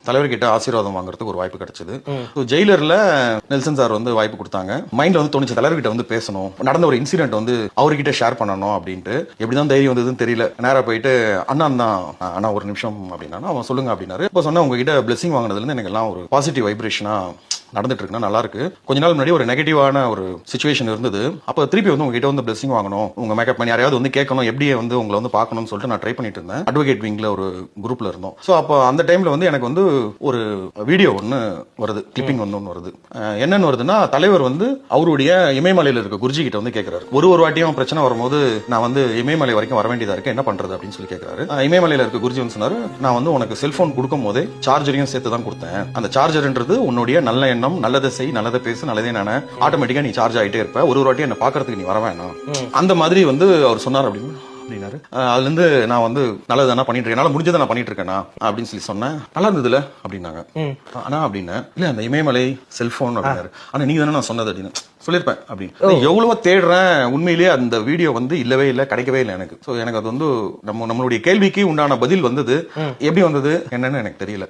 தலைவர்கிட்ட ஆசீர்வாதம் வாங்குறதுக்கு ஒரு வாய்ப்பு கிடைச்சது. ஜெயிலர்ல நெல்சன் சார் வந்து வாய்ப்பு கொடுத்தாங்க. மைண்ட்ல வந்து தோணுச்சு தலைவர்கிட்ட வந்து பேசணும், நடந்த ஒரு இன்சிடென்ட் வந்து அவர்கிட்ட ஷேர் பண்ணணும் அப்படின்ட்டு. எப்படிதான் தைரியம் வந்ததுன்னு தெரியல. நேரா போயிட்டு அண்ணா ஒரு நிமிஷம் அப்படின்னா அவன் சொல்லுங்க அப்படின்னாரு. இப்போ சொன்னா உங்ககிட்ட பிளெஸிங் வாங்கினதுல இருந்து எனக்கு எல்லாம் ஒரு பாசிட்டிவ் வைப்ரேஷனா நடந்துட்டு இருக்குன்னா நல்லா இருக்கு. கொஞ்ச நாள் முன்னாடி ஒரு நெகட்டிவான ஒரு சிச்சுவேஷன் இருந்தது. அப்ப திருப்பி வந்து உங்ககிட்ட வந்து பிளெஸிங் வாங்கணும், உங்க மேக்கப் பண்ணி யாரையாவது வந்து கேட்கணும், எப்படி வந்து உங்களை வந்து பார்க்கணும்னு சொல்லிட்டு நான் ட்ரை பண்ணிட்டு இருந்தேன். அட்வொகேட் விங்ல ஒரு குரூப்ல இருந்தோம். ஸோ அப்போ அந்த டைம்ல வந்து எனக்கு வந்து ஒரு வீடியோ ஒன்று வருது, கிளிப்பிங் ஒன்று வருது. என்னன்னு வருதுன்னா, தலைவர் வந்து அவருடைய இமயமலையில இருக்க குருஜி கிட்ட வந்து கேட்கிறாரு. ஒரு வாட்டியும் பிரச்சனை வரும்போது நான் வந்து இமயமலை வரைக்கும் வர வேண்டியதா இருக்கு, என்ன பண்றது அப்படின்னு சொல்லி கேட்கிறாரு. இமயமலையில இருக்க குருஜி வந்து சொன்னாரு, நான் வந்து உனக்கு செல்போன் கொடுக்கும் போதே சார்ஜரையும் சேர்த்து தான் கொடுத்தேன். அந்த சார்ஜர்ன்றது உன்னுடைய நல்ல எண்ணம், நல்லதை செய், நல்லதை பேசு, நல்லதே நானே, ஆட்டோமேட்டிக்கா நீ சார்ஜ் ஆகிட்டே இருப்ப, ஒரு வாட்டி என்ன பாக்குறதுக்கு நீ வர வேணாம். அந்த மாதிரி வந்து அவர் சொன்னார் அப்படின்னாரு. அதுல இருந்து நான் வந்து நல்லதானா பண்ணிட்டு இருக்கேன், என்னால முடிஞ்சதை நான் பண்ணிட்டு இருக்கேனா அப்படின்னு சொல்லி சொன்னேன். நல்லா இருந்ததுல அப்படின்னாங்க. ஆனா அப்படின்னு இல்ல அந்த இமயமலை செல்போன் அப்படின்னாரு. ஆனா நீங்க தானே நான் சொன்னது அப்படின்னு சொல்லிருப்பேன் அப்படின்னு. எவ்வளவோ தேடுறேன், உண்மையிலேயே அந்த வீடியோ வந்து இல்லவே இல்லை, கிடைக்கவே இல்லை எனக்கு. சோ எனக்கு அது வந்து நம்மளுடைய கேள்விக்கு உண்டான பதில் வந்தது. எப்படி வந்தது என்னன்னு எனக்கு தெரியல.